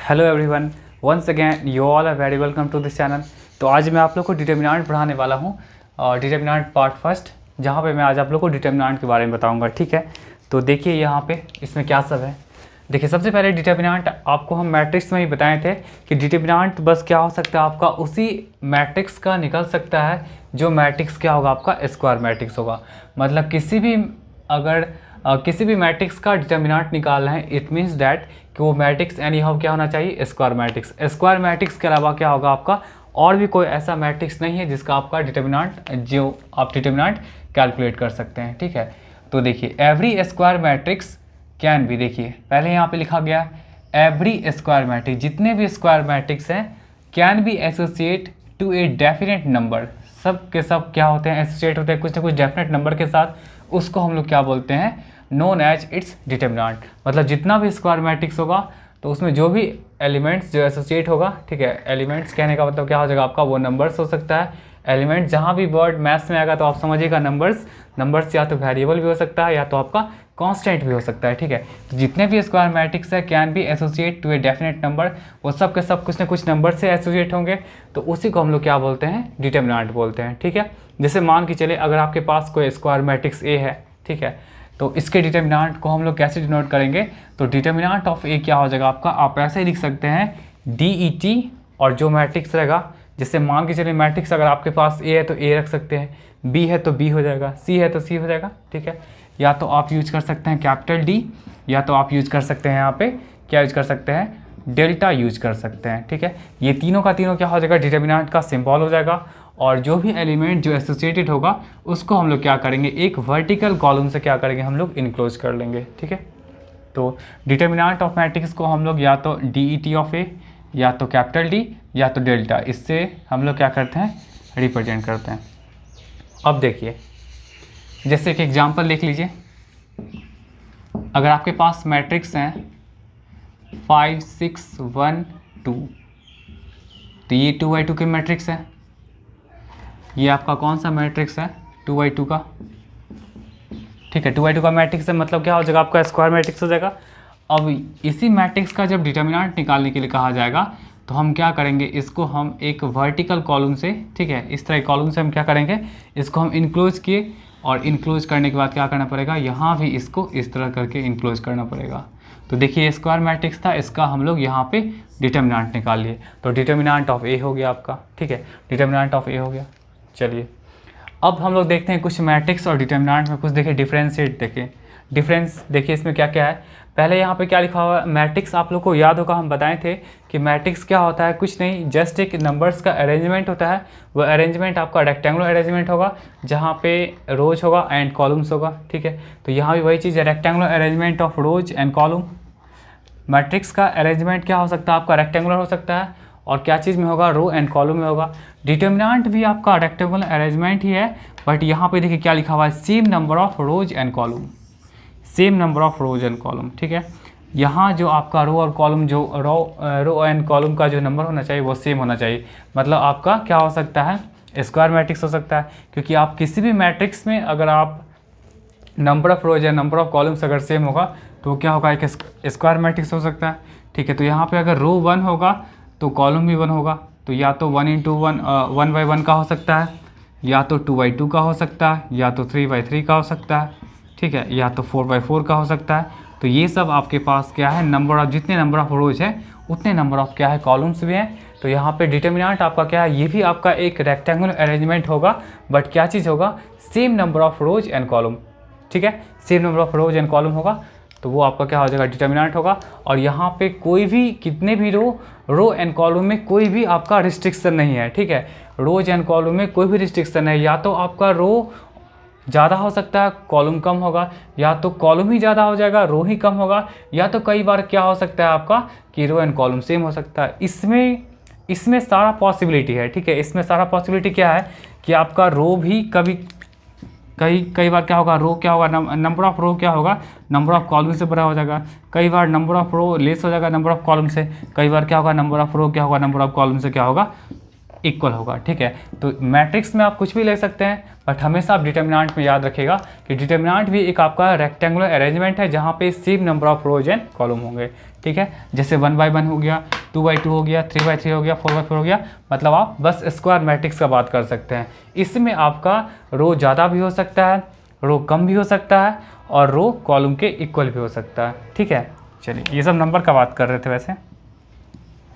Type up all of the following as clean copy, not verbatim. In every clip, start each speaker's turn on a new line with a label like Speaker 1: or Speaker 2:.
Speaker 1: Hello everyone, once again you all are very welcome to this channel. तो आज मैं आप लोग को डिटर्मिनेंट पढ़ाने वाला हूँ और डिटर्मिनेंट पार्ट फर्स्ट, जहाँ पे मैं आज आप लोग को डिटर्मिनेंट के बारे में बताऊँगा। ठीक है, तो देखिए यहाँ पे इसमें क्या सब है। देखिए सबसे पहले डिटर्मिनेंट आपको हम मैट्रिक्स में ही बताए थे कि डिटर्मिनेंट बस क्या हो सकता है आपका उसी मैट्रिक्स का निकल सकता है जो मैट्रिक्स क्या होगा आपका स्क्वायर मैट्रिक्स होगा। मतलब किसी भी मैट्रिक्स का डिटर्मिनेंट निकालना है, इट मीन्स डैट कि वो मैट्रिक्स एनी हाउ क्या होना चाहिए, स्क्वायर मैट्रिक्स। स्क्वायर मैट्रिक्स के अलावा क्या होगा आपका और भी कोई ऐसा मैट्रिक्स नहीं है जिसका आपका डिटर्मिनेंट जो आप डिटर्मिनेंट कैलकुलेट कर सकते हैं। ठीक है, तो देखिए every square matrix can be, देखिए पहले यहाँ पे लिखा गया एवरी स्क्वायर मैट्रिक्स, जितने भी स्क्वायर मैट्रिक्स हैं can be associate to a definite number. सब के सब क्या होते हैं, एसोसिएट होते हैं कुछ ना कुछ डेफिनेट नंबर के साथ। उसको हम लोग क्या बोलते हैं, नोन एज इट्स डिटर्मिनेंट। मतलब जितना भी स्क्वायर मैट्रिक्स होगा तो उसमें जो भी एलिमेंट्स जो एसोसिएट होगा, ठीक है, एलिमेंट्स कहने का मतलब क्या हो जाएगा आपका, वो नंबर्स हो सकता है। एलिमेंट जहाँ भी वर्ड मैथ्स में आएगा तो आप समझिएगा नंबर्स या तो वेरिएबल भी हो सकता है या तो आपका कांस्टेंट भी हो सकता है। ठीक है, तो जितने भी स्क्वायर मैट्रिक्स है can be associate to a definite number, वो सब के सब कुछ ना कुछ नंबर से एसोसिएट होंगे, तो उसी को हम लोग क्या बोलते हैं, डिटर्मिनेंट बोलते हैं। ठीक है, जैसे मान के चले अगर आपके पास कोई स्क्वायर मैट्रिक्स ए है, ठीक है, तो इसके डिटर्मिनेंट को हम लोग कैसे डिनोट करेंगे, तो डिटर्मिनेंट ऑफ ए क्या हो जाएगा आपका, आप ऐसे ही लिख सकते हैं डी ई टी, और जो मैट्रिक्स रहेगा, जैसे मान के चलिए मैट्रिक्स अगर आपके पास ए है तो ए रख सकते हैं, बी है तो बी हो जाएगा, सी है तो सी हो जाएगा। ठीक है, या तो आप यूज कर सकते हैं कैपिटल डी, या तो आप यूज कर सकते हैं यहाँ पे क्या यूज कर सकते हैं, डेल्टा यूज कर सकते हैं। ठीक है, ये तीनों का तीनों क्या हो जाएगा, डिटर्मिनेंट का सिंबल हो जाएगा। और जो भी एलिमेंट जो एसोसिएटेड होगा उसको हम लोग क्या करेंगे, एक वर्टिकल कॉलम से क्या करेंगे, हम लोग इनक्लोज कर लेंगे। ठीक है, तो डिटर्मिनेंट ऑफ मैट्रिक्स को हम लोग या तो डी ई टी ऑफ ए, या तो कैपिटल डी, या तो डेल्टा, इससे हम लोग क्या करते हैं, रिप्रेजेंट करते हैं। अब देखिए जैसे एक एग्जांपल लिख लीजिए, अगर आपके पास मैट्रिक्स हैं 5 6 1 2, तो ये 2x2 के मैट्रिक्स है। ये आपका कौन सा मैट्रिक्स है, 2x2 का। ठीक है, 2x2 का मैट्रिक्स है, मतलब क्या हो जाएगा आपका स्क्वायर मैट्रिक्स हो जाएगा। अब इसी मैट्रिक्स का जब डिटर्मिनेंट निकालने के लिए कहा जाएगा तो हम क्या करेंगे, इसको हम एक वर्टिकल कॉलम से, ठीक है, इस तरह कॉलम से हम क्या करेंगे, इसको हम इनक्लोज किए, और इनक्लोज करने के बाद क्या करना पड़ेगा, यहाँ भी इसको इस तरह करके इनक्लोज करना पड़ेगा। तो देखिए स्क्वायर मैट्रिक्स था, इसका हम लोग यहाँ पे डिटर्मिनेंट निकाल लिए, तो डिटर्मिनेंट ऑफ ए हो गया आपका। ठीक है, डिटर्मिनेंट ऑफ ए हो गया। चलिए अब हम लोग देखते हैं कुछ मैट्रिक्स और डिटर्मिनेंट में कुछ देखिए डिफरेंशिएट देखें। डिफरेंस देखिए इसमें क्या क्या है। पहले यहाँ पे क्या लिखा हुआ है, मैट्रिक्स आप लोग को याद होगा, हम बताए थे कि मैट्रिक्स क्या होता है, कुछ नहीं, जस्ट एक नंबर्स का अरेंजमेंट होता है। वो अरेंजमेंट आपका रेक्टेंगुलर अरेंजमेंट होगा, जहाँ पे रोज होगा एंड कॉलम्स होगा। ठीक है, तो यहाँ भी वही चीज़ है, rectangular arrangement of rose and column. Matrix का अरेंजमेंट क्या हो सकता है आपका, रेक्टेंगुलर हो सकता है, और क्या चीज़ में होगा, रो एंड कॉलम में होगा। डिटर्मिनेंट भी आपका रेक्टेंगुलर अरेंजमेंट ही है, बट यहाँ पे देखिए क्या लिखा हुआ है, same number of rose and column, same number of rose and column. ठीक है, यहाँ जो आपका रो और कॉलम, जो रो एंड कॉलम का जो नंबर होना चाहिए वो सेम होना चाहिए। मतलब आपका क्या हो सकता है, स्क्वायर मैट्रिक्स हो सकता है, क्योंकि आप किसी भी मैट्रिक्स में अगर आप नंबर ऑफ रोज या नंबर ऑफ कॉलम्स अगर सेम होगा तो क्या होगा, एक स्क्वायर मैट्रिक्स हो सकता है। ठीक है, तो यहाँ पे अगर रो 1 होगा तो कॉलम भी 1 होगा, तो या तो 1 × 1 1/1 का हो सकता है, या तो 2/2 का हो सकता है, या तो 3/3 का हो सकता है। ठीक है, या तो 4/4 का हो सकता है। तो ये सब आपके पास क्या है, नंबर ऑफ, जितने नंबर ऑफ रोज है उतने नंबर ऑफ क्या है, कॉलम्स भी हैं। तो यहाँ पे डिटर्मिनेंट आपका क्या है, ये भी आपका एक रेक्टेंगुलर अरेंजमेंट होगा, बट क्या चीज़ होगा, same number of rose and column. ठीक है, same number of rose and column होगा, तो वो आपका क्या हो जाएगा, डिटर्मिनेंट होगा। और यहाँ पे कोई भी, कितने भी रो एंड कॉलम में कोई भी आपका रिस्ट्रिक्शन नहीं है। ठीक है, रोज एंड कॉलम में कोई भी रिस्ट्रिक्शन है, या तो आपका रो ज़्यादा हो सकता है, कॉलम कम होगा, या तो कॉलम ही ज़्यादा हो जाएगा, रो ही कम होगा, या तो कई बार क्या हो सकता है आपका कि रो एंड कॉलम सेम हो सकता है। इसमें सारा पॉसिबिलिटी है। ठीक है, इसमें सारा पॉसिबिलिटी क्या है कि आपका रो भी कई बार क्या होगा, रो क्या होगा, नंबर ऑफ रो क्या होगा, नंबर ऑफ कॉलम से बड़ा हो जाएगा। कई बार नंबर ऑफ रो लेस हो जाएगा नंबर ऑफ कॉलम से। कई बार क्या होगा, नंबर ऑफ रो क्या होगा, नंबर ऑफ कॉलम से क्या होगा, इक्वल होगा। ठीक है, तो मैट्रिक्स में आप कुछ भी ले सकते हैं, बट हमेशा आप डिटर्मिनेंट में याद रखिएगा कि डिटर्मिनेंट भी एक आपका रेक्टेंगुलर अरेंजमेंट है जहाँ पे same number of rose and column होंगे। ठीक है, जैसे 1/1 हो गया, 2/2 हो गया, 3/3 हो गया, 4/4 हो गया, मतलब आप बस स्क्वायर मैट्रिक्स का बात कर सकते हैं। इसमें आपका रो ज़्यादा भी हो सकता है, रो कम भी हो सकता है, और रो कॉलम के इक्वल भी हो सकता है। ठीक है, चलिए ये सब नंबर का बात कर रहे थे वैसे।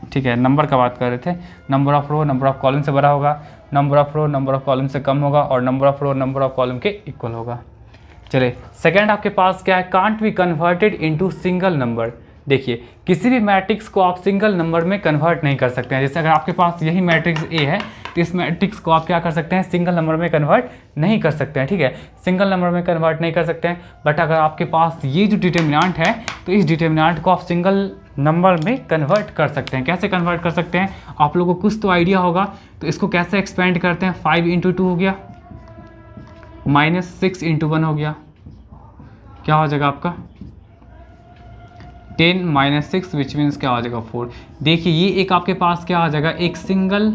Speaker 1: ठीक है, नंबर का बात कर रहे थे। Number of row number of column से बड़ा होगा, number of row number of column से कम होगा, और number of row number of column के इक्वल होगा। चलिए सेकंड आपके पास क्या है, can't be converted into single number. देखिए किसी भी मैट्रिक्स को आप सिंगल नंबर में कन्वर्ट नहीं कर सकते हैं। जैसे अगर आपके पास यही मैट्रिक्स ए है तो इस मैट्रिक्स को आप क्या कर सकते हैं, सिंगल नंबर में कन्वर्ट नहीं कर सकते हैं। ठीक है, सिंगल नंबर में कन्वर्ट नहीं कर सकते हैं, बट अगर आपके पास ये जो डिटर्मिनेंट है तो इस डिटर्मिनेंट को आप सिंगल नंबर में कन्वर्ट कर सकते हैं। कैसे कन्वर्ट कर सकते हैं, आप लोगों को कुछ तो आइडिया होगा। तो इसको कैसे एक्सपेंड करते हैं, 5 × 2 हो गया, -6 × 1 हो गया, क्या हो जाएगा आपका 10 - 6 विच मीन्स क्या हो जाएगा 4। देखिए ये एक आपके पास क्या आ जाएगा, एक सिंगल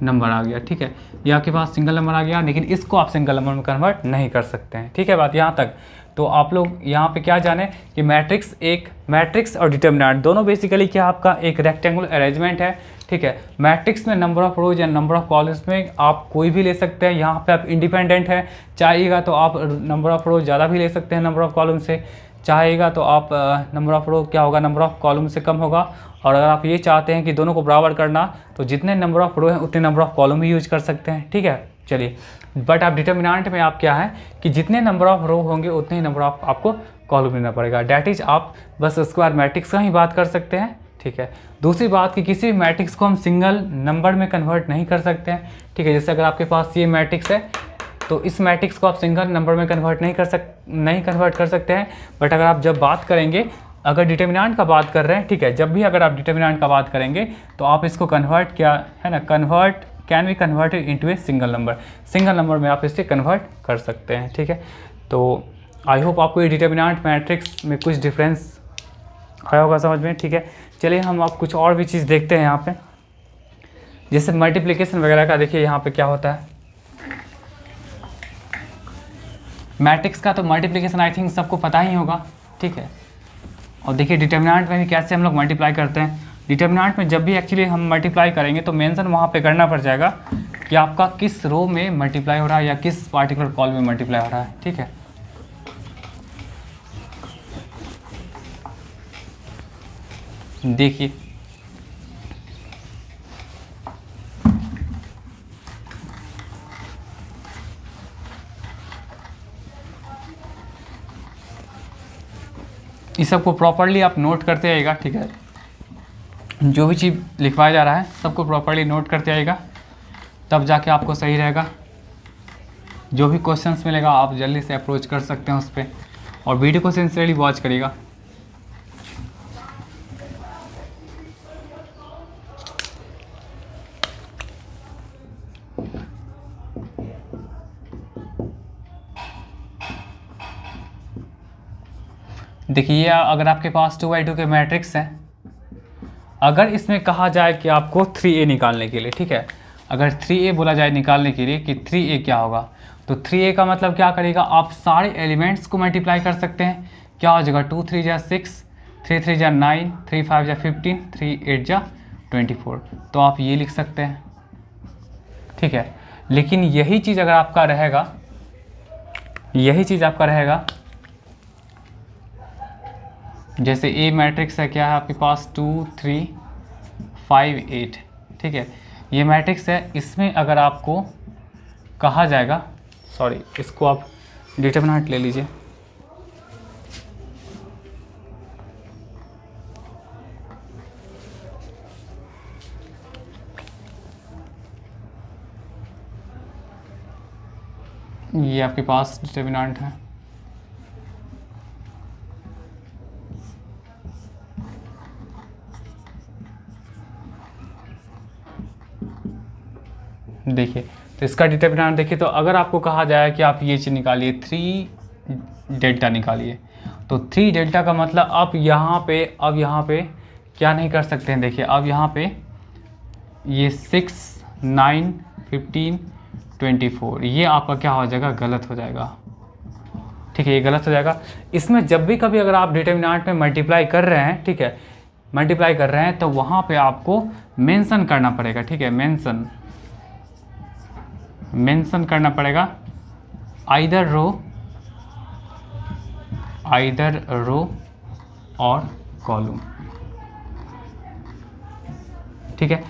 Speaker 1: नंबर आ गया। ठीक है, ये आपके पास सिंगल नंबर आ गया, लेकिन इसको आप सिंगल नंबर में कन्वर्ट नहीं कर सकते हैं। ठीक है, बात यहाँ तक। तो आप लोग यहाँ पे क्या जाने कि मैट्रिक्स और डिटर्मिनेंट दोनों बेसिकली क्या आपका एक रेक्टेंगुलर अरेंजमेंट है। ठीक है, मैट्रिक्स में नंबर ऑफ रोज या नंबर ऑफ कॉलम्स में आप कोई भी ले सकते हैं। यहाँ पे आप इंडिपेंडेंट है, चाहिएगा तो आप नंबर ऑफ रोज ज़्यादा भी ले सकते हैं नंबर ऑफ कॉलम से, चाहेगा तो आप नंबर ऑफ रो क्या होगा, नंबर ऑफ कॉलम से कम होगा। और अगर आप ये चाहते हैं कि दोनों को बराबर करना तो जितने नंबर ऑफ रो हैं उतने नंबर ऑफ कॉलम भी यूज कर सकते हैं। ठीक है, चलिए बट आप डिटर्मिनेंट में आप क्या है कि जितने नंबर ऑफ रो होंगे उतने ही नंबर ऑफ आपको कॉलम लेना पड़ेगा। डैट इज आप बस स्क्वायर मैट्रिक्स का ही बात कर सकते हैं। ठीक है, दूसरी बात कि किसी भी मैट्रिक्स को हम सिंगल नंबर में कन्वर्ट नहीं कर सकते हैं। ठीक है, जैसे अगर आपके पास ये मैट्रिक्स है तो इस मैट्रिक्स को आप सिंगल नंबर में कन्वर्ट नहीं कन्वर्ट कर सकते हैं। बट अगर आप जब बात करेंगे, अगर डिटर्मिनेंट का बात कर रहे हैं, ठीक है, जब भी अगर आप डिटर्मिनेंट का बात करेंगे तो आप इसको कन्वर्ट क्या है ना, can be converted into a single number. Single number में आप इसे कन्वर्ट कर सकते हैं। ठीक है, तो आई होप आपको ये डिटर्मिनेंट मैट्रिक्स में कुछ डिफरेंस आया होगा समझ में। ठीक है, चलिए हम आप कुछ और भी चीज़ देखते हैं यहाँ पे, जैसे मल्टीप्लिकेशन वगैरह का। देखिए यहाँ पे क्या होता है मैट्रिक्स का, तो मल्टीप्लिकेशन आई थिंक सबको पता ही होगा। ठीक है, और देखिए डिटर्मिनेंट में भी कैसे हम लोग मल्टीप्लाई करते हैं। डिटर्मिनेंट में जब भी एक्चुअली हम मल्टीप्लाई करेंगे तो मेंशन वहाँ पे करना पड़ जाएगा कि आपका किस रो में मल्टीप्लाई हो रहा है या किस पार्टिकुलर कॉल में मल्टीप्लाई हो रहा है। ठीक है, देखिए इस सबको प्रॉपरली आप नोट करते आइएगा। ठीक है, जो भी चीज़ लिखवाया जा रहा है सबको प्रॉपरली नोट करते आइएगा, तब जाके आपको सही रहेगा। जो भी क्वेश्चंस मिलेगा आप जल्दी से अप्रोच कर सकते हैं उस पर, और वीडियो को सिंसियरली वॉच करिएगा। देखिए अगर आपके पास 2/2 के मैट्रिक्स हैं, अगर इसमें कहा जाए कि आपको 3a निकालने के लिए, ठीक है, अगर 3a बोला जाए निकालने के लिए कि 3a क्या होगा, तो 3a का मतलब क्या करेगा, आप सारे एलिमेंट्स को मल्टीप्लाई कर सकते हैं। क्या हो जाएगा 2 3 जा 6, 3 3 जा 9, 3 5 जा 15, 3 8 जा 24, तो आप ये लिख सकते हैं। ठीक है, लेकिन यही चीज़ अगर आपका रहेगा, यही चीज़ आपका रहेगा, जैसे ए मैट्रिक्स है, क्या है आपके पास 2 3 5 8, ठीक है, ये मैट्रिक्स है। इसमें अगर आपको कहा जाएगा, सॉरी इसको आप डिटरमिनेंट ले लीजिए, ये आपके पास डिटरमिनेंट है। देखिए तो इसका डिटरमिनेंट देखिए, तो अगर आपको कहा जाए कि आप ये चीज़ निकालिए 3 डेल्टा निकालिए, तो 3 डेल्टा का मतलब अब यहाँ पे क्या नहीं कर सकते हैं। देखिए अब यहाँ पे ये 6, 9, 15, 24 ये आपका क्या हो जाएगा, गलत हो जाएगा। ठीक है, ये गलत हो जाएगा। इसमें जब भी कभी अगर आप डिटर्मिनेंट में मल्टीप्लाई कर रहे हैं, ठीक है, मल्टीप्लाई कर रहे हैं तो वहाँ पे आपको मेंशन करना पड़ेगा। ठीक है, मेंशन करना पड़ेगा आइदर रो और कॉलम। ठीक है,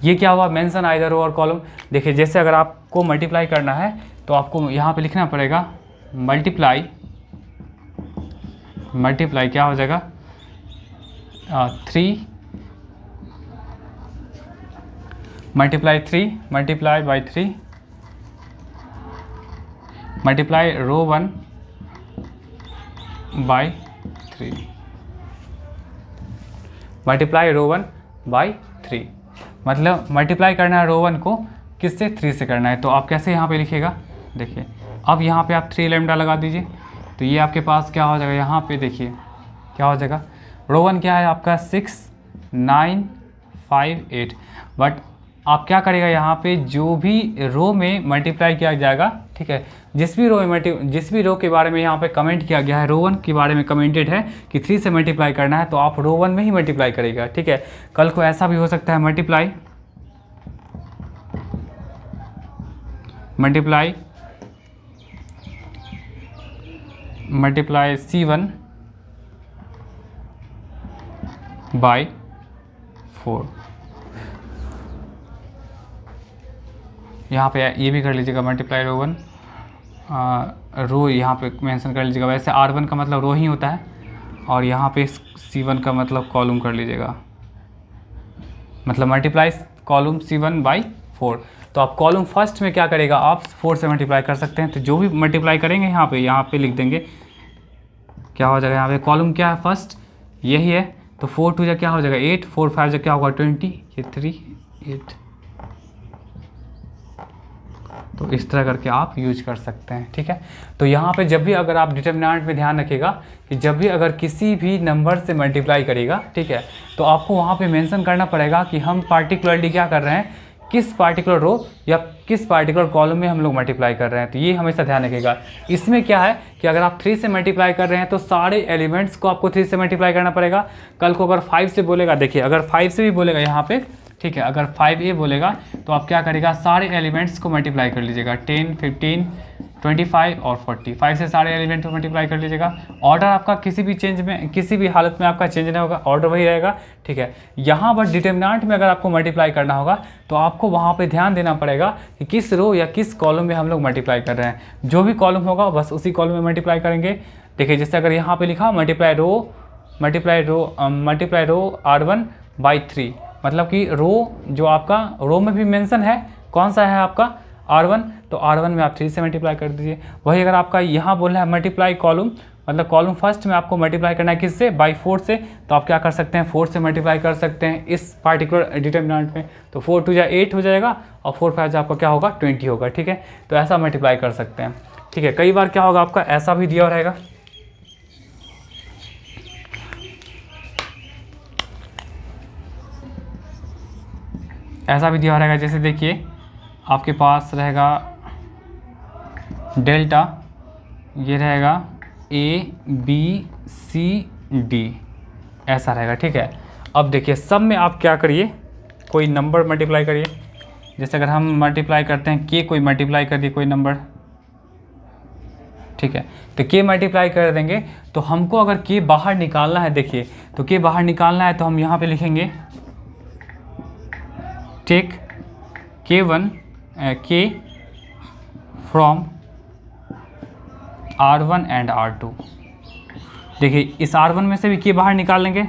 Speaker 1: ये क्या हुआ, मेंशन आइदर रो और कॉलम। देखिए जैसे अगर आपको मल्टीप्लाई करना है तो आपको यहाँ पे लिखना पड़ेगा मल्टीप्लाई क्या हो जाएगा, 3 multiply 3 multiply by 3 multiply row 1 by 3 multiply row 1 by 3। मतलब मल्टीप्लाई करना है रो 1 को किससे, 3 से करना है। तो आप कैसे यहाँ पे लिखिएगा, देखिए अब यहाँ पे आप 3 लैम्डा लगा दीजिए तो ये आपके पास क्या हो जाएगा, यहाँ पे देखिए क्या हो जाएगा, रो 1 क्या है आपका 6, 9, 5, 8। बट आप क्या करेगा, यहाँ पे जो भी रो में मल्टीप्लाई किया जाएगा, ठीक है, जिस भी रो के बारे में यहाँ पे कमेंट किया गया है, रो 1 के बारे में कमेंटेड है कि 3 से मल्टीप्लाई करना है तो आप रो 1 में ही मल्टीप्लाई करेगा। ठीक है, कल को ऐसा भी हो सकता है मल्टीप्लाई C1 बाई 4। यहाँ पे ये भी कर लीजिएगा मल्टीप्लाई रो 1, रो यहाँ पे मेंशन कर लीजिएगा। वैसे R1 का मतलब रो ही होता है और यहाँ पे C1 का मतलब कॉलम कर लीजिएगा, मतलब मल्टीप्लाई कॉलम C1 बाई 4। तो आप कॉलम फर्स्ट में क्या करेगा, आप 4 से मल्टीप्लाई कर सकते हैं। तो जो भी मल्टीप्लाई करेंगे यहाँ पे लिख देंगे, क्या हो जाएगा, यहाँ पे कॉलम क्या है फर्स्ट यही है तो 4 2 जा क्या हो जाएगा 8, 4 5 जा क्या होगा 20, ये 3 8। तो इस तरह करके आप यूज कर सकते हैं। ठीक है, तो यहाँ पे जब भी अगर आप डिटर्मिनेंट में ध्यान रखिएगा कि जब भी अगर किसी भी नंबर से मल्टीप्लाई करेगा, ठीक है, तो आपको वहाँ पे मेंशन करना पड़ेगा कि हम पार्टिकुलरली क्या कर रहे हैं, किस पार्टिकुलर रो या किस पार्टिकुलर कॉलम में हम लोग मल्टीप्लाई कर रहे हैं। तो ये हमेशा ध्यान रखिएगा। इसमें क्या है कि अगर आप 3 से मल्टीप्लाई कर रहे हैं तो सारे एलिमेंट्स को आपको 3 से मल्टीप्लाई करना पड़ेगा। कल को अगर 5 से बोलेगा, देखिए अगर 5 से भी बोलेगा यहाँ पे, ठीक है, अगर 5a बोलेगा तो आप क्या करेगा, सारे एलिमेंट्स को मल्टीप्लाई कर लीजिएगा, 10, 15, 25 और 40। 5 से सारे एलिमेंट को मल्टीप्लाई कर लीजिएगा। ऑर्डर आपका किसी भी हालत में आपका चेंज नहीं होगा, ऑर्डर वही रहेगा। ठीक है, यहाँ पर डिटर्मिनेंट में अगर आपको मल्टीप्लाई करना होगा तो आपको वहाँ पे ध्यान देना पड़ेगा कि किस रो या किस कॉलम में हम लोग मल्टीप्लाई कर रहे हैं। जो भी कॉलम होगा बस उसी कॉलम में मल्टीप्लाई करेंगे। देखिए जैसे अगर यहाँ पे लिखा मल्टीप्लाई रो R1 बाई 3, मतलब कि रो जो आपका रो में भी मेंशन है कौन सा है आपका R1, तो R1 में आप 3 से मल्टीप्लाई कर दीजिए। वही अगर आपका यहाँ बोलना है मल्टीप्लाई कॉलम, मतलब कॉलम फर्स्ट में आपको मल्टीप्लाई करना है किससे, बाई 4 से, तो आप क्या कर सकते हैं 4 से मल्टीप्लाई कर सकते हैं इस पार्टिकुलर डिटर्मिनेंट में। तो 4 2 जा 8 हो जाएगा और 4 5 जा आपका क्या होगा 20 होगा। ठीक है, तो ऐसा मल्टीप्लाई कर सकते हैं। ठीक है, कई बार क्या होगा आपका ऐसा भी दिया रहेगा, ऐसा भी दिया रहेगा, जैसे देखिए आपके पास रहेगा डेल्टा, ये रहेगा ABCD ऐसा रहेगा। ठीक है, अब देखिए सब में आप क्या करिए, कोई नंबर मल्टीप्लाई करिए। जैसे अगर हम मल्टीप्लाई करते हैं के, कोई मल्टीप्लाई कर दिए कोई नंबर, ठीक है, तो के मल्टीप्लाई कर देंगे। तो हमको अगर के बाहर निकालना है, देखिए तो के बाहर निकालना है तो हम यहाँ पे लिखेंगे take K from R1 and R2। देखिए इस R1 में से भी के बाहर निकालेंगे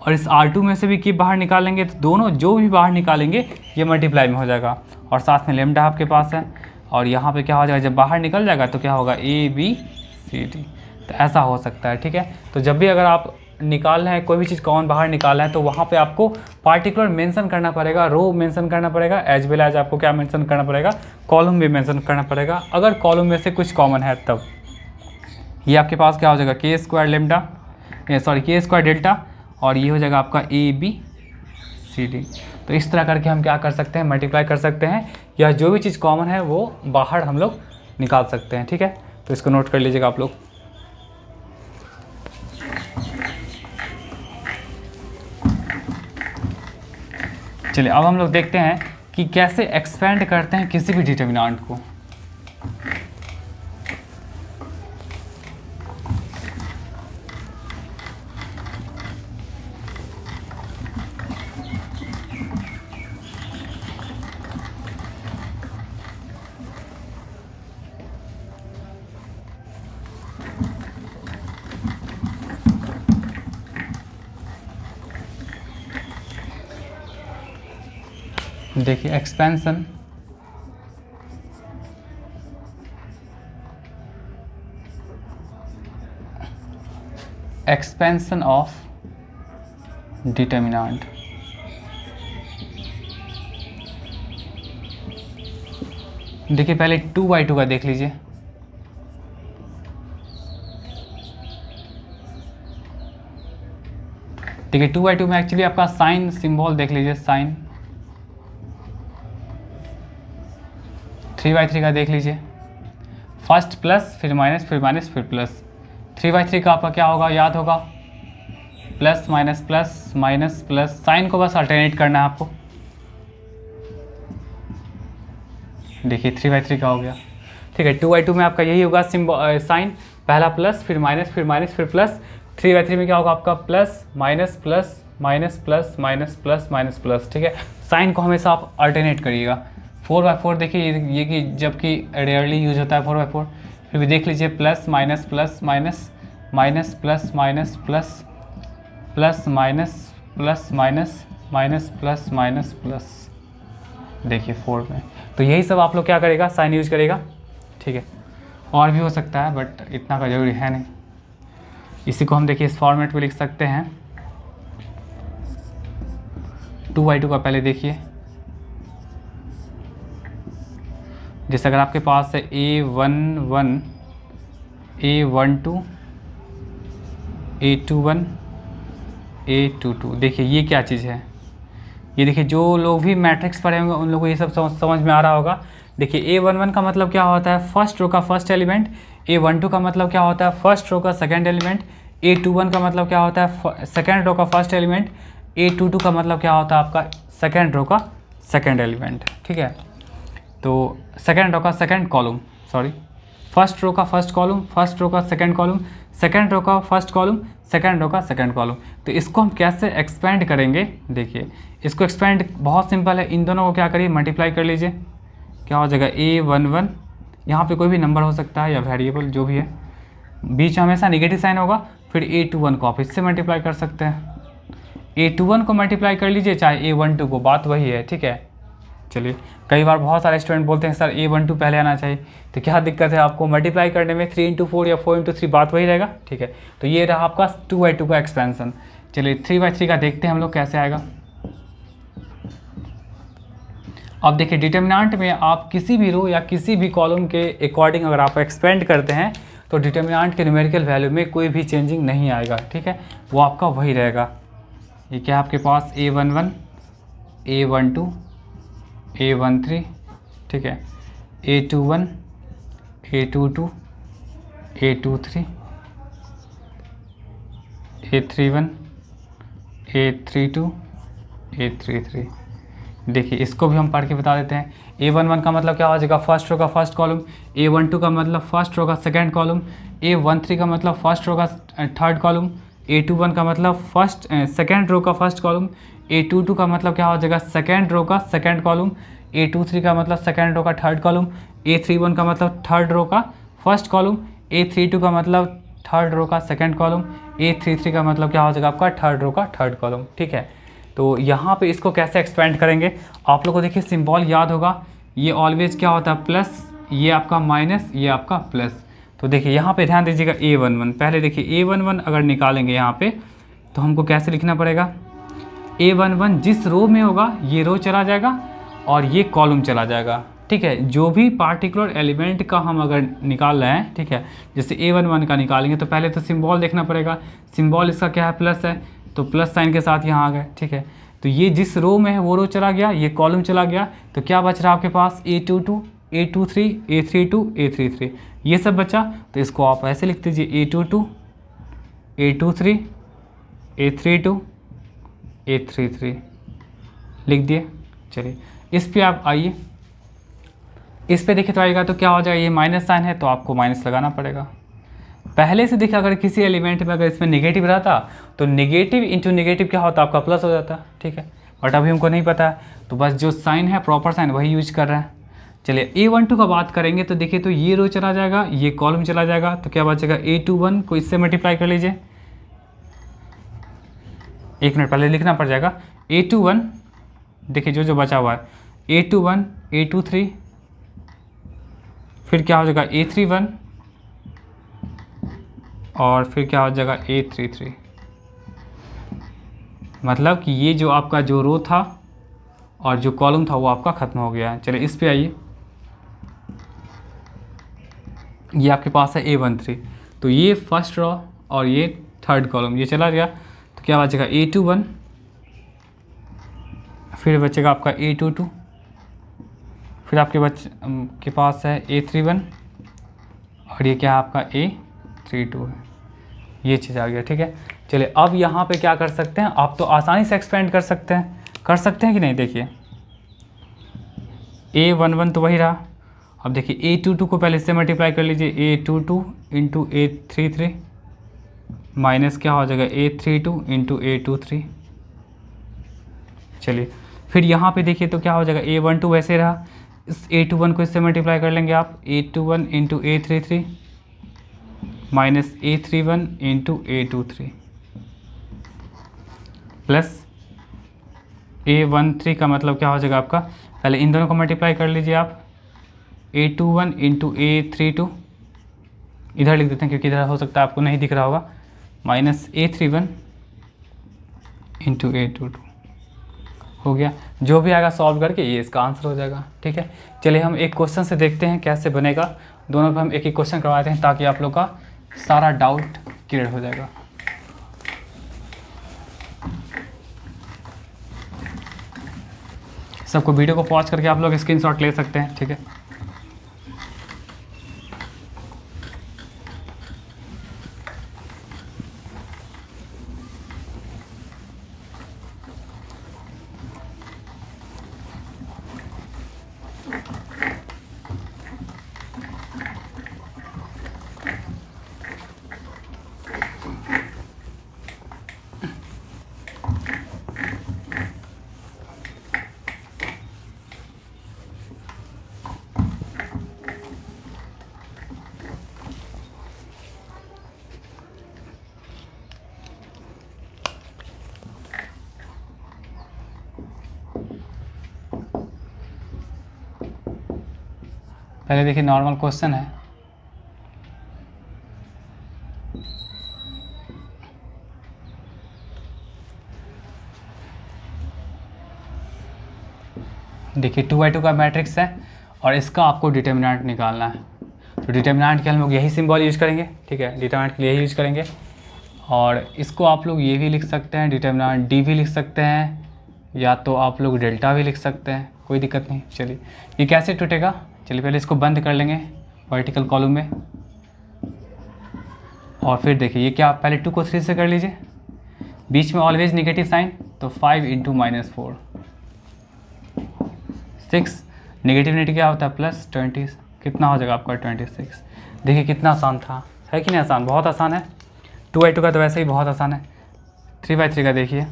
Speaker 1: और इस R2 में से भी के बाहर निकालेंगे, तो दोनों जो भी बाहर निकालेंगे ये मल्टीप्लाई में हो जाएगा। और साथ में लेमडा आपके पास है और यहाँ पे क्या हो जाएगा, जब बाहर निकल जाएगा तो क्या होगा ABCD। तो ऐसा हो सकता है। ठीक है, तो जब भी अगर आप निकाल रहे हैं कोई भी चीज़ कॉमन बाहर निकालना है तो वहाँ पे आपको पार्टिकुलर मेंशन करना पड़ेगा, रो मेंशन करना पड़ेगा, एज वेल एज आपको क्या मेंशन करना पड़ेगा, कॉलम भी मेंशन करना पड़ेगा। अगर कॉलम में से कुछ कॉमन है तब ये आपके पास क्या हो जाएगा K² डेल्टा और ये हो जाएगा आपका ABCD। C D. तो इस तरह करके हम क्या कर सकते हैं, मल्टीप्लाई कर सकते हैं, या जो भी चीज़ कॉमन है वो बाहर हम लोग निकाल सकते हैं। ठीक है, तो इसको नोट कर लीजिएगा आप लोग। चलिए अब हम लोग देखते हैं कि कैसे एक्सपेंड करते हैं किसी भी डिटर्मिनेंट को। देखिए एक्सपेंशन ऑफ डिटर्मिनेंट। देखिए पहले 2/2 का देख लीजिए। देखिए 2/2 में एक्चुअली आपका साइन सिंबल देख लीजिए, साइन। 3/3 का देख लीजिए, फर्स्ट प्लस फिर माइनस फिर माइनस फिर प्लस। 3/3 का आपका क्या होगा, याद होगा, plus minus plus minus plus. Sign को बस अल्टरनेट करना है आपको। देखिए 3/3 का हो गया। ठीक है, 2/2 में आपका यही होगा, सिंबल साइन पहला प्लस फिर माइनस फिर माइनस फिर प्लस। 3/3 में क्या होगा आपका, plus minus plus minus plus minus plus minus plus. ठीक है, साइन को हमेशा आप अल्टरनेट करिएगा। 4/4 देखिए ये कि जबकि रेयरली यूज होता है 4/4, फिर भी देख लीजिए, plus minus plus minus minus plus minus plus plus minus plus minus minus plus minus plus. देखिए 4 में तो यही सब आप लोग क्या करेगा, साइन यूज करेगा। ठीक है, और भी हो सकता है बट इतना का जरूरी है नहीं। इसी को हम देखिए इस फॉर्मेट में लिख सकते हैं। 2/2 का पहले देखिए, जैसे अगर आपके पास है A11 A12 A21 A22। देखिए ये क्या चीज़ है, ये देखिए जो लोग भी मैट्रिक्स पढ़े होंगे उन लोगों को ये सब समझ में आ रहा होगा। देखिए A11 का मतलब क्या होता है, फर्स्ट रो का फर्स्ट एलिमेंट। A12 का मतलब क्या होता है, फर्स्ट रो का सेकंड एलिमेंट। A21 का मतलब क्या होता है, सेकंड रो का फर्स्ट एलिमेंट। A22 का मतलब क्या होता है आपका, सेकंड रो का सेकंड एलिमेंट। ठीक है, तो सेकंड रो का second column, sorry, first row का फर्स्ट कॉलम, फर्स्ट रो का सेकंड कॉलम, सेकंड रो का फर्स्ट कॉलम, सेकंड रो का सेकंड कॉलम। तो इसको हम कैसे एक्सपेंड करेंगे, देखिए इसको एक्सपेंड बहुत सिंपल है। इन दोनों को क्या करिए, मल्टीप्लाई कर लीजिए। क्या हो जाएगा, A11, यहाँ पे कोई भी नंबर हो सकता है या वेरिएबल जो भी है, बीच में हमेशा नेगेटिव साइन होगा। फिर A21 को आप इससे मल्टीप्लाई कर सकते हैं। A21 को मल्टीप्लाई कर लीजिए चाहे A12 को, बात वही है। ठीक है, चलिए कई बार बहुत सारे स्टूडेंट बोलते हैं सर A12 पहले आना चाहिए, तो क्या दिक्कत है आपको मल्टीप्लाई करने में, 3 × 4 या 4 × 3 बात वही रहेगा। ठीक है, तो ये रहा आपका 2/2 का एक्सपेंशन। चलिए 3/3 का देखते हैं हम लोग कैसे आएगा। अब देखिए डिटर्मिनेंट में आप किसी भी रो या किसी भी कॉलम के अकॉर्डिंग अगर आप एक्सपेंड करते हैं तो डिटर्मिनेंट के न्यूमेरिकल वैल्यू में कोई भी चेंजिंग नहीं आएगा। ठीक है, वो आपका वही रहेगा। ये क्या आपके पास, A11 A12 A13, ठीक है, A21 A22 A23 A31 A32 A33। देखिए इसको भी हम पढ़ के बता देते हैं। A11 का मतलब क्या हो जाएगा, फर्स्ट रो का फर्स्ट कॉलम। A12 का मतलब फर्स्ट रो का सेकंड कॉलम। A13 का मतलब फर्स्ट रो का थर्ड कॉलम। A21 का मतलब फर्स्ट सेकंड रो का फर्स्ट कॉलम। A22 का मतलब क्या हो जाएगा, सेकंड रो का सेकंड कॉलम। A23 का मतलब सेकंड रो का थर्ड कॉलम। A31 का मतलब थर्ड रो का फर्स्ट कॉलम। A32 का मतलब थर्ड रो का सेकंड कॉलम। A33 का मतलब क्या हो जाएगा आपका, थर्ड रो का थर्ड कॉलम। ठीक है, तो यहाँ पे इसको कैसे एक्सपेंड करेंगे, आप लोग को देखिए सिंबल याद होगा, ये ऑलवेज क्या होता है, प्लस, ये आपका माइनस, ये आपका प्लस। तो देखिए यहाँ पे ध्यान दीजिएगा, A11 पहले देखिए A11 अगर निकालेंगे यहाँ पे तो हमको कैसे लिखना पड़ेगा, A11 जिस रो में होगा ये रो चला जाएगा और ये कॉलम चला जाएगा। ठीक है, जो भी पार्टिकुलर एलिमेंट का हम अगर निकाल रहे हैं, ठीक है, जैसे A11 का निकालेंगे तो पहले तो सिंबल देखना पड़ेगा। सिंबल इसका क्या है, प्लस है, तो प्लस साइन के साथ यहाँ आ गए। ठीक है, तो ये जिस रो में है वो रो चला गया, ये कॉलम चला गया, तो क्या बच रहा आपके पास A22, A23, A32, A33, ये सब बचा। तो इसको आप ऐसे लिख दीजिए A22, A23, A32, A33 लिख दिए। चलिए इस पे आप आइए, इस पे देखिए तो आएगा तो क्या हो जाएगा, ये माइनस साइन है तो आपको माइनस लगाना पड़ेगा। पहले से देखिए अगर किसी एलिमेंट में अगर इसमें नेगेटिव रहता तो नेगेटिव इंटू नेगेटिव क्या होता, आपका प्लस हो जाता, ठीक है। बट अभी हमको नहीं पता है, तो बस जो साइन है प्रॉपर साइन वही यूज कर रहे हैं। चलिए A12 का बात करेंगे तो देखिए तो ये रो चला जाएगा, ये कॉलम चला जाएगा, तो क्या बचेगा A21 को इससे मल्टीप्लाई कर लीजिए। एक मिनट पहले लिखना पड़ जाएगा A21, देखिए जो जो बचा हुआ है A21, A23, फिर क्या हो जाएगा A31 और फिर क्या हो जाएगा A33। मतलब कि ये जो आपका जो रो था और जो कॉलम था वो आपका ख़त्म हो गया है। चलिए इस पे आइए, ये आपके पास है A13, तो ये फर्स्ट रो और ये थर्ड कॉलम ये चला गया, तो क्या बचेगा A21, फिर बचेगा आपका A22, फिर आपके के पास है A31 और ये क्या है आपका A32 है, ये चीज़ आ गया, ठीक है। चलिए अब यहाँ पे क्या कर सकते हैं, आप तो आसानी से एक्सपेंड कर सकते हैं कि नहीं। देखिए A11 तो वही रहा, अब देखिए A22 को पहले इससे मल्टीप्लाई कर लीजिए, A22 इंटू A33 माइनस क्या हो जाएगा A32 इंटू A23। चलिए फिर यहाँ पे देखिए तो क्या हो जाएगा A12 वैसे रहा, इस A21 को इससे मल्टीप्लाई कर लेंगे आप, A21 into A33 minus A31 into A23 plus A13 का मतलब क्या हो जाएगा आपका, पहले इन दोनों को मल्टीप्लाई कर लीजिए आप, A21 इंटू A32, इधर लिख देते हैं क्योंकि इधर हो सकता है आपको नहीं दिख रहा होगा, माइनस A31 इंटू A22 हो गया। जो भी आएगा सॉल्व करके ये इसका आंसर हो जाएगा, ठीक है। चलिए हम एक क्वेश्चन से देखते हैं कैसे बनेगा, दोनों पे हम एक एक क्वेश्चन करवाते हैं ताकि आप लोग का सारा डाउट क्लियर हो जाएगा। सबको वीडियो को पॉज करके आप लोग स्क्रीनशॉट ले सकते हैं, ठीक है। पहले देखिए नॉर्मल क्वेश्चन है, देखिए 2×2 का मैट्रिक्स है और इसका आपको डिटर्मिनेंट निकालना है। तो डिटर्मिनेंट के हम लोग यही सिंबल यूज करेंगे, ठीक है, डिटर्मिनेंट के लिए यही यूज करेंगे। और इसको आप लोग ये भी लिख सकते हैं, डिटर्मिनेंट डी भी लिख सकते हैं, या तो आप लोग डेल्टा भी लिख सकते हैं, कोई दिक्कत नहीं। चलिए ये कैसे टूटेगा, चलिए पहले इसको बंद कर लेंगे वर्टिकल कॉलम में, और फिर देखिए ये क्या, पहले 2 को 3 से कर लीजिए, बीच में ऑलवेज नेगेटिव साइन, तो 5 इंटू -4 6, नेगेटिव क्या होता है +20, कितना हो जाएगा आपका 26। देखिए कितना आसान था, है कि नहीं आसान, बहुत आसान है। 2×2 का तो वैसे ही बहुत आसान है। 3×3 का देखिए,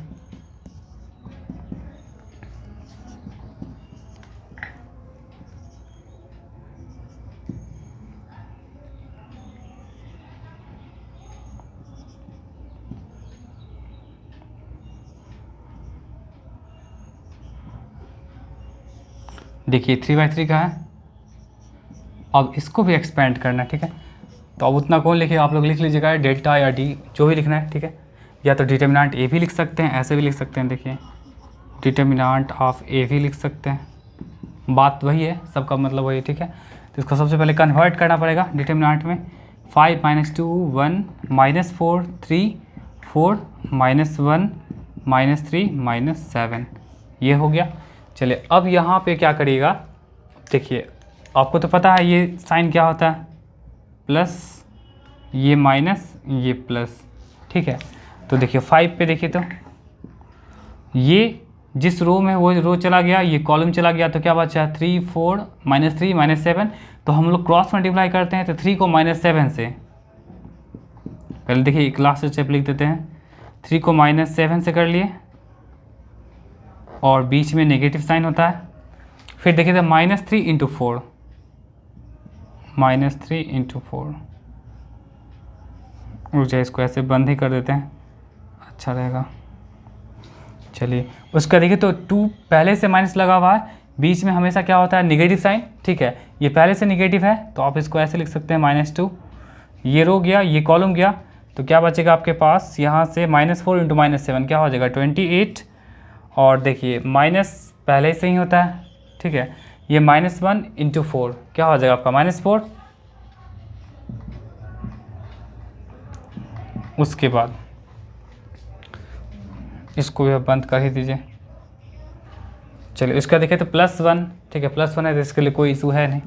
Speaker 1: देखिए 3×3 का है। अब इसको भी एक्सपेंड करना है, ठीक है। तो अब उतना कौन लिखे, आप लोग लिख लीजिएगा डेल्टा या डी, जो भी लिखना है, ठीक है। या तो डिटर्मिनेंट ए भी लिख सकते हैं, ऐसे भी लिख सकते हैं, देखिए डिटर्मिनेंट ऑफ ए भी लिख सकते हैं, बात वही है, सबका मतलब वही, ठीक है। तो इसको सबसे पहले कन्वर्ट करना पड़ेगा डिटर्मिनेंट में। 5 - 2 1 -4 3 4 -1 -3 -7 ये हो गया। चलिए अब यहाँ पे क्या करिएगा, देखिए आपको तो पता है ये साइन क्या होता है, प्लस ये माइनस ये प्लस, ठीक है। तो देखिए 5 पे देखिए तो ये जिस रो में वो रो चला गया, ये कॉलम चला गया, तो क्या बचा 3 4 -3 -7। तो हम लोग क्रॉस मल्टीप्लाई करते हैं तो 3 को -7 से, पहले देखिए एक लास्ट स्टेप लिख देते हैं, 3 को -7 से कर लिए और बीच में नेगेटिव साइन होता है। फिर देखिए तो -3 × 4 -3 × 4, ऊर्जा इसको ऐसे बंद ही कर देते हैं, अच्छा रहेगा। चलिए उसका देखिए तो 2 पहले से माइनस लगा हुआ है, बीच में हमेशा क्या होता है नेगेटिव साइन, ठीक है। ये पहले से नेगेटिव है तो आप इसको ऐसे लिख सकते हैं -2, ये रो गया, ये कॉलम गया, तो क्या बचेगा आपके पास यहाँ से -4 × -7 क्या हो जाएगा 28। और देखिए माइनस पहले से ही होता है, ठीक है। ये -1 × 4 क्या हो जाएगा आपका -4। उसके बाद इसको भी बंद कर ही दीजिए। चलिए इसका देखिए तो +1, ठीक है, +1 है तो इसके लिए कोई इशू है नहीं।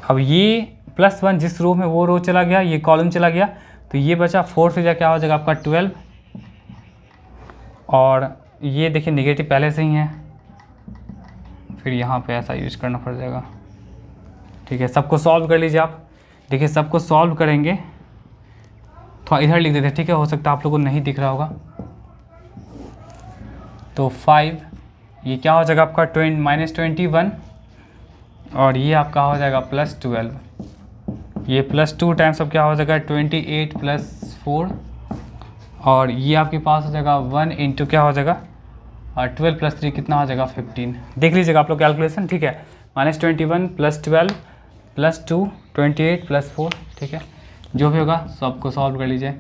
Speaker 1: अब ये +1 जिस रो में वो रो चला गया, ये कॉलम चला गया, तो ये बचा 4 से क्या हो जाएगा आपका 12। और ये देखिए नेगेटिव पहले से ही है, फिर यहाँ पे ऐसा यूज करना पड़ जाएगा, ठीक है। सबको सॉल्व कर लीजिए आप, देखिए सबको सॉल्व करेंगे, थोड़ा इधर लिख देते हैं, ठीक है, हो सकता है आप लोगों को नहीं दिख रहा होगा। तो 5 ये क्या हो जाएगा आपका -21 और ये आपका हो जाएगा +12, ये +2 टाइम्स अब क्या हो जाएगा 28 + 4 और ये आपके पास हो जाएगा 1 × क्या हो जाएगा 12 + 3 कितना हो जाएगा 15। देख लीजिएगा आप लोग कैलकुलेशन, ठीक है। -21 + 12 + 2 28 + 4, ठीक है, जो भी होगा सबको सॉल्व कर लीजिए।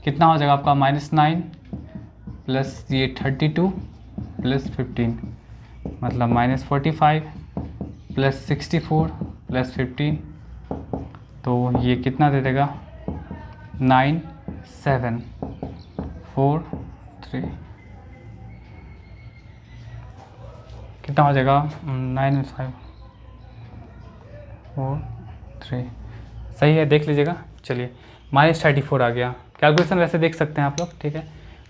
Speaker 1: कितना हो जाएगा आपका -9 प्लस ये 32 + 15 मतलब -45 + 64 + 15, तो ये कितना दे देगा 9 7 4 3 कितना हो जाएगा 9 5 4 3 सही है, देख लीजिएगा। चलिए -34 आ गया, कैलकुलेशन वैसे देख सकते हैं आप लोग, ठीक है,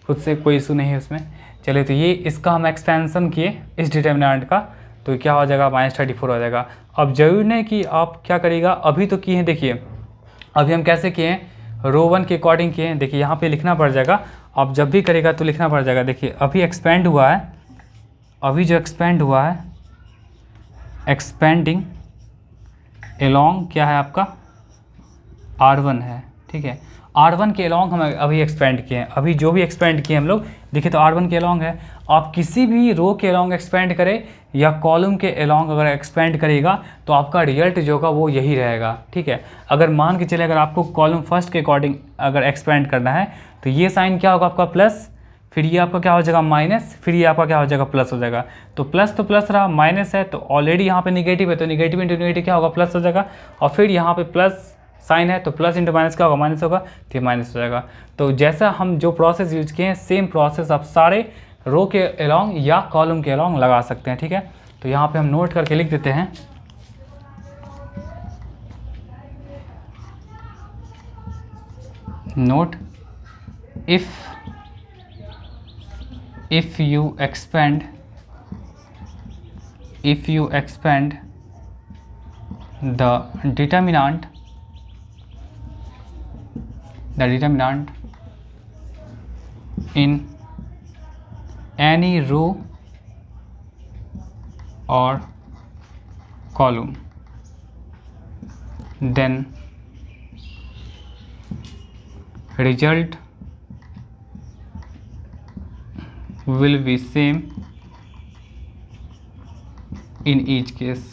Speaker 1: खुद से कोई इशू नहीं है उसमें। चलिए तो ये इसका हम एक्सपेंशन किए इस डिटर्मिनेंट का, तो क्या हो जाएगा -34 हो जाएगा। अब जरूरी नहीं कि आप क्या करिएगा, अभी तो किए हैं, देखिए अभी हम कैसे किए हैं, रो 1 के अकॉर्डिंग किए हैं, देखिए यहाँ पे लिखना पड़ जाएगा, आप जब भी करेगा तो लिखना पड़ जाएगा। देखिए अभी एक्सपेंड हुआ है, अभी जो एक्सपेंड हुआ है, एक्सपेंडिंग एलोंग क्या है आपका R1 है, ठीक है। R1 के अलोंग हम अभी एक्सपेंड किए हैं, अभी जो भी एक्सपेंड किए हम लोग, देखिए तो R1 के अलोंग है। आप किसी भी रो के अलोंग एक्सपेंड करें या कॉलम के अलोंग अगर एक्सपेंड करेगा तो आपका रिजल्ट जो होगा वो यही रहेगा, ठीक है। अगर मान के चले अगर आपको कॉलम फर्स्ट के अकॉर्डिंग अगर एक्सपेंड करना है तो ये साइन क्या होगा आपका प्लस, फिर ये आपका क्या हो जाएगा माइनस, फिर ये आपका क्या हो जाएगा प्लस हो जाएगा। तो प्लस रहा, माइनस है तो ऑलरेडी यहाँ पे निगेटिव है, तो निगेटिव इंटू निगेटिव क्या होगा प्लस हो जाएगा, और फिर यहाँ पे प्लस साइन है तो प्लस इंटू माइनस क्या होगा माइनस होगा, तो ये माइनस हो जाएगा। तो जैसा हम जो प्रोसेस यूज किए हैं सेम प्रोसेस आप सारे रो के अलोंग या कॉलम के अलोंग लगा सकते हैं, ठीक है। तो यहाँ पे हम नोट करके लिख देते हैं, note if you expand the determinant in any row or column, then result will be same in each case।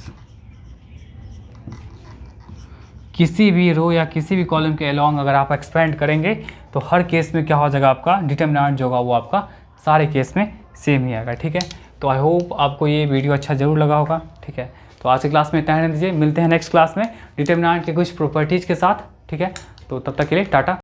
Speaker 1: किसी भी रो या किसी भी कॉलम के अलोंग अगर आप एक्सपेंड करेंगे तो हर केस में क्या हो जाएगा आपका डिटर्मिनेंट जो होगा वो आपका सारे केस में सेम ही आएगा, ठीक है। तो आई होप आपको ये वीडियो अच्छा ज़रूर लगा होगा, ठीक है। तो आज की क्लास में इतना रहने दीजिए, मिलते हैं नेक्स्ट क्लास में डिटर्मिनेंट के कुछ प्रॉपर्टीज़ के साथ, ठीक है। तो तब तक के लिए टाटा।